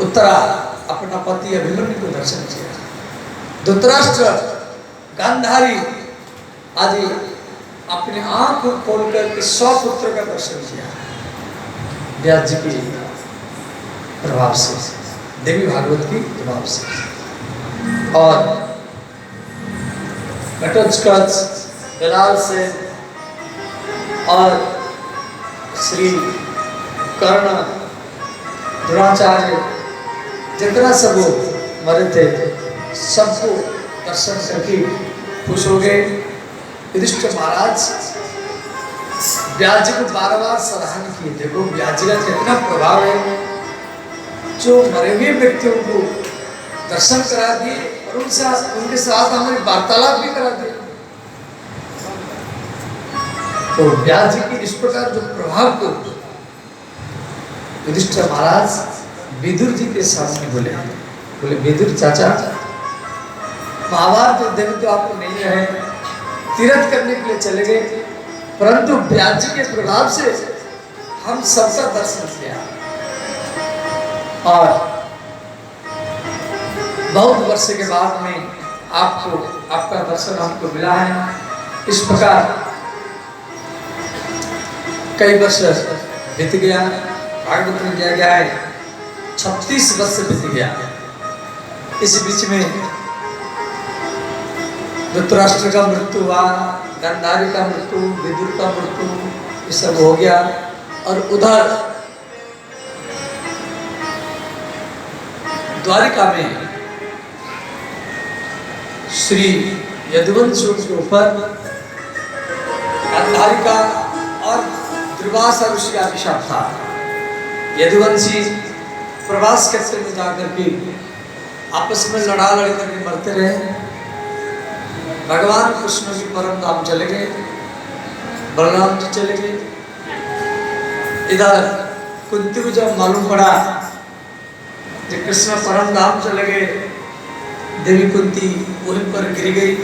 उत्तरा अपना पति अभिमन्यु को दर्शन किया। धृतराष्ट्र गांधारी आदि अपने आंख को खोलकर के स्वपुत्र का दर्शन किया व्यास जी के प्रभाव से, देवी भागवत की प्रभाव से। और घटोत्कच, बेलाल से और श्री कर्ण, द्रोणाचार्य, जितना सब मरे थे सबको दर्शन करके खुश हो गए। युधिष्ठिर महाराज व्यास जी को बार बार सराहन किए। देखो व्यास जी का कितना प्रभाव है, जो मरे हुए व्यक्तियों को दर्शन करा दिए और उनके साथ हमारी वार्तालाप भी करा दिए। तो व्यास जी की इस प्रकार जो प्रभाव को युधिष्ठिर महाराज विदुर जी के सामने बोले विदुर चाचा, महाभारत युद्ध में तो आप नहीं रहे, तीर्थ करने के लिए चले गए, परंतु व्यास जी के प्रभाव से हम सबका दर्शन किया और बहुत वर्ष के बाद में आपका दर्शन हमको मिला है। इस प्रकार कई वर्ष बीत गया, भागवत में दिया गया है 36 वर्ष बीत गया। इस बीच में धृतराष्ट्र का मृत्यु हुआ, गांधारी का मृत्यु, विदुर का मृत्यु, ये सब हो गया। और उधर द्वारिका में श्री यदुवंश के ऊपर गांधारी का और दुर्वासा ऋषि का अभिशाप था। यदुवंशी प्रवास क्षेत्र में जाकर के आपस में लड़ा करके मरते रहे। भगवान कृष्ण जी परम धाम चले गए, बलराम जी चले गए। इधर कुंती को जब मालूम पड़ा कि कृष्ण परम धाम चले गए, देवी कुंती वहीं पर गिर गई।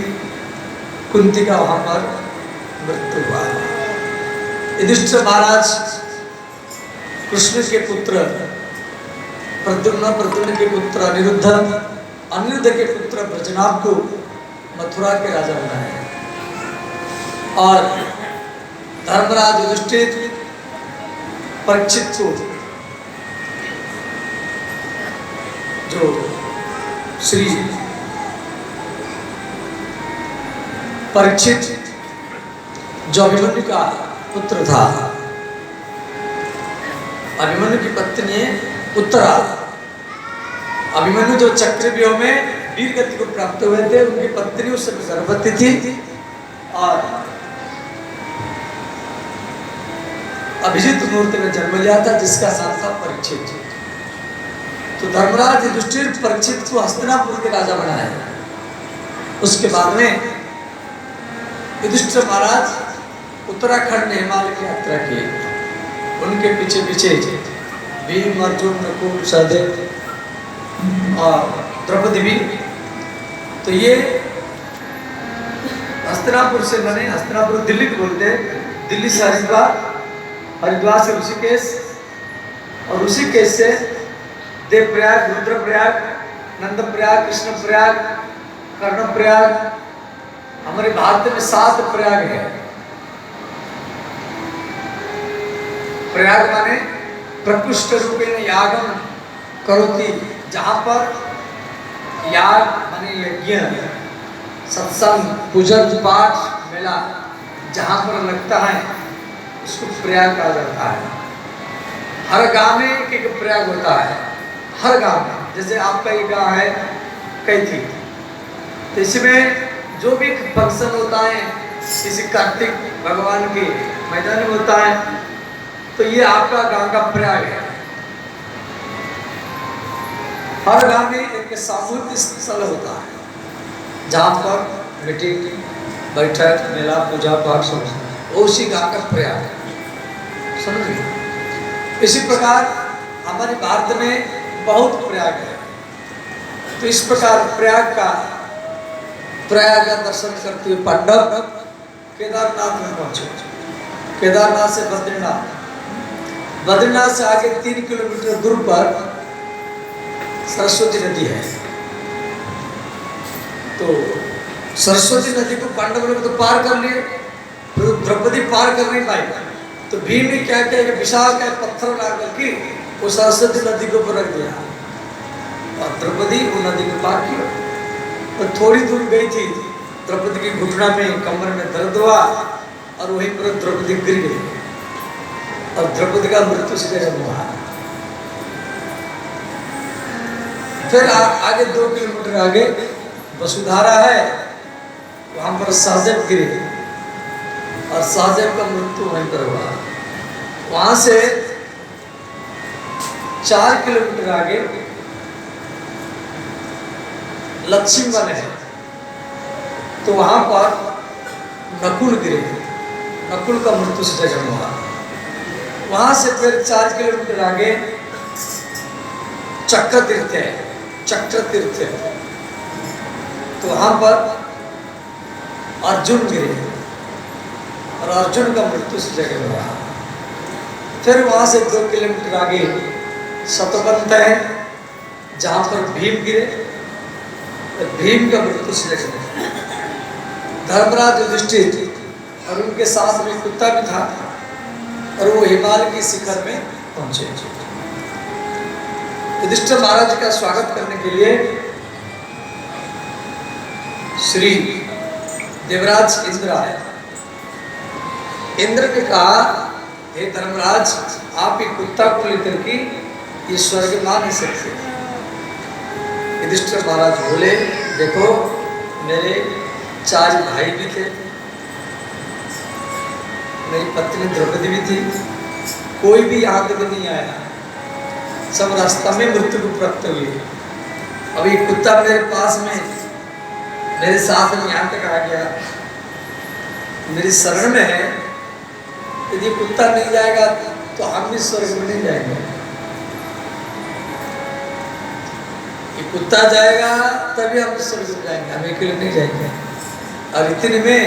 कुंती का वहां पर मृत्यु हुआ। युधिष्ठिर महाराज कृष्ण के पुत्र प्रद्युम्न के पुत्र अनिरुद्ध के पुत्र ब्रजनाभ को मथुरा के राजा बनाया और धर्मराज युधिष्ठिर परीक्षित को जो श्री परीक्षित जो अभिमन्यु का पुत्र था, अभिमन्यु की पत्नी उत्तरा, अभिमन्यु जो चक्रव्यूह में वीर गति को प्राप्त हुए थे, उनकी पत्नी उस समय गर्भवती थी और अभिजीत मुहूर्त में जन्म लिया था जिसका नाम था परीक्षित। तो धर्मराज युधिष्ठिर परीक्षित को हस्तिनापुर के राजा बनाया। उसके बाद में युधिष्ठिर महाराज उत्तराखंड में हिमालय की यात्रा की। उनके पीछे पीछे भीम, अर्जुन, नकुल, सहदेव और द्रौपदी भी। तो ये हस्तिनापुर से बने, हस्तिनापुर दिल्ली को बोलते हैं, दिल्ली से हरिद्वार, हरिद्वार से ऋषिकेश और ऋषिकेश से देवप्रयाग, रुद्रप्रयाग, नंदप्रयाग, कृष्णप्रयाग, कर्णप्रयाग। हमारे भारत में 7 प्रयाग है। प्रयाग माने प्रकृष्ट रूपेण यागम करोति, जहाँ पर याग माने यज्ञ, सत्संग, पूजन, पाठ, मेला जहाँ पर लगता है उसको प्रयाग कहा जाता है। हर गांव में एक प्रयाग होता है, हर गांव में। जैसे आपका एक गांव है कैथी, तो इसमें जो भी फंक्शन होता है किसी कार्तिक भगवान के मैदान में होता है, तो ये आपका गांव का प्रयाग है। हर गांव में एक सामूहिक स्थल होता है जहाँ पर मीटिंग, बैठक, मेला, पूजा पाठ सब उसी गांव का प्रयाग है। समझिए, इसी प्रकार हमारे भारत में बहुत प्रयाग है। तो इस प्रकार प्रयाग का दर्शन करते हुए पांडव केदारनाथ में पहुंचे। केदारनाथ से बद्रीनाथ, बद्रीनाथ से आगे 3 किलोमीटर दूर पर सरस्वती नदी है। तो सरस्वती नदी को पांडवों ने तो पार कर लिए, तो द्रौपदी पार कर नहीं पाई। तो भीम ने क्या किया कि विशाल का पत्थर ला करके वो सरस्वती नदी को ऊपर रख दिया और द्रौपदी वो नदी को पार किया। तो थोड़ी दूर गई थी, द्रौपदी की घुटना में कमर में दर्द हुआ और वहीं पर द्रौपदी गिर गई और द्रौपदी का मृत्यु से जन्म हुआ। फिर आगे 2 किलोमीटर आगे वसुधारा है, वहां पर सहदेव गिरे और सहदेव का मृत्यु वहीं पर हुआ। वहां से 4 किलोमीटर आगे लक्ष्मी वन है, तो वहां पर नकुल गिरे, नकुल का मृत्यु से जन्म हुआ। वहां से फिर 4 किलोमीटर आगे चक्र तीर्थ है, चक्र तीर्थ है, तो वहां पर अर्जुन गिरे और अर्जुन का मृत्यु से जन्म हुआ। फिर वहां से 2 किलोमीटर आगे शतवंत है, जहां पर भीम गिरे, भीम का मृत्यु से जन्म हुआ। धर्मराज युधिष्ठिर और उनके साथ में कुत्ता भी था और वो हिमालय की शिखर में पहुंचे। युधिष्ठिर महाराज का स्वागत करने के लिए श्री देवराज इंद्र आए। इंद्र ने कहा, हे धर्मराज, आप ये कुत्ता को लेकर के ये स्वर्ग मा नहीं सकते। युधिष्ठिर महाराज बोले, देखो मेरे 4 भाई भी थे, मेरी पत्नी द्रौपदी भी थी, कोई भी यहाँ तक नहीं आया, सब रास्ता में मृत्यु को प्राप्त हुई। अब ये कुत्ता मेरे पास में मेरे साथ में यहाँ तक आ गया, मेरी शरण में है, यदि कुत्ता नहीं जाएगा तो हम भी स्वर्ग में नहीं जाएंगे। ये कुत्ता जाएगा तभी हम स्वर्ग में जाएंगे, हम अकेले नहीं जाएंगे। और इतने में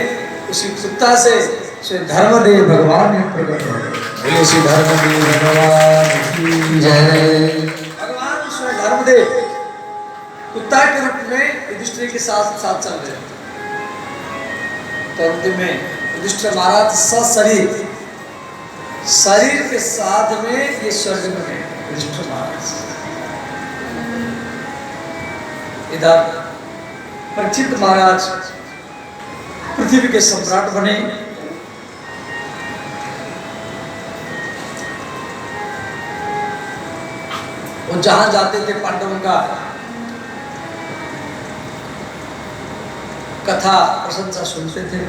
उसी कुत्ता से श्री धर्मदेव भगवान ने प्रकट हो गए। श्री धर्मदेव भगवान की जय। भगवान श्री धर्मदेव कुत्ता के रूप में युधिष्ठिर के साथ साथ चल रहे थे। तो अंत में युधिष्ठिर महाराज सशरीर शरीर के साथ में ये स्वर्ग में गए। युधिष्ठिर महाराज इधर परीक्षित महाराज पृथ्वी के सम्राट बने। वो जहां जाते थे पांडवों का कथा प्रशंसा सुनते थे।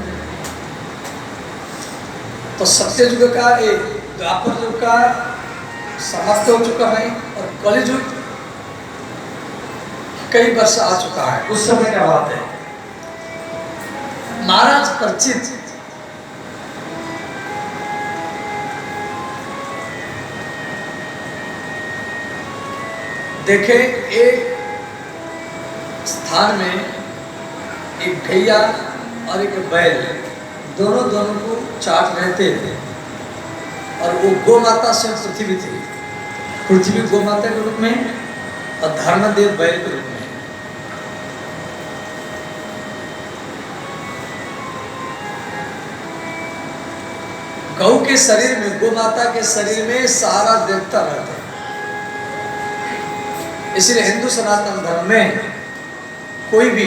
तो सत्ययुग का एक द्वापर युग का समाप्त हो चुका है और कलियुग कई वर्ष आ चुका है। उस समय क्या बात है, महाराज परीक्षित देखे एक स्थान में एक गैया और एक बैल दोनों को चाट रहे थे और वो गौ माता से पृथ्वी थी, पृथ्वी गौ माता के रूप में और धर्मदेव बैल के रूप में। गौ के शरीर में, गौ माता के शरीर में सारा देवता रहता है। इसलिए हिंदू सनातन धर्म में कोई भी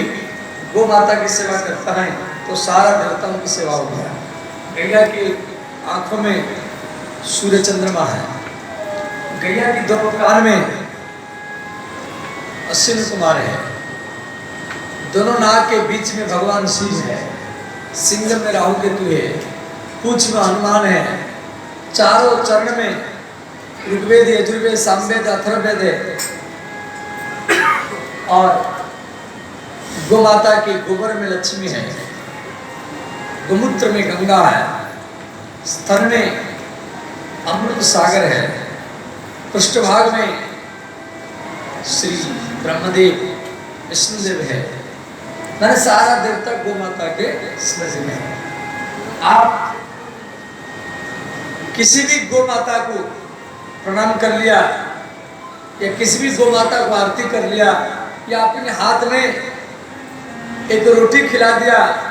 गौ माता की सेवा करता है तो सारा देवताओं की सेवा हो गया। गैया की आंखों में सूर्य चंद्रमा है, गैया की दोनों कान में अश्विनी कुमार है, दोनों नाक के बीच में भगवान शिव है, सिंह में राहु केतु है, पूंछ में हनुमान है, चारों चरण में ऋग्वेद, यजुर्वेद, सामवेद, अथर्ववेद है और गौ माता के गोबर में लक्ष्मी है, गोमूत्र में गंगा है, स्तन में अमृत सागर है, पृष्ठभाग में श्री ब्रह्मदेव विष्णुदेव है। मैंने सारा देवता गौ माता के स्मृति में है। आप किसी भी गौ माता को प्रणाम कर लिया, या किसी भी गौ माता को आरती कर लिया या अपने हाथ में एक रोटी खिला दिया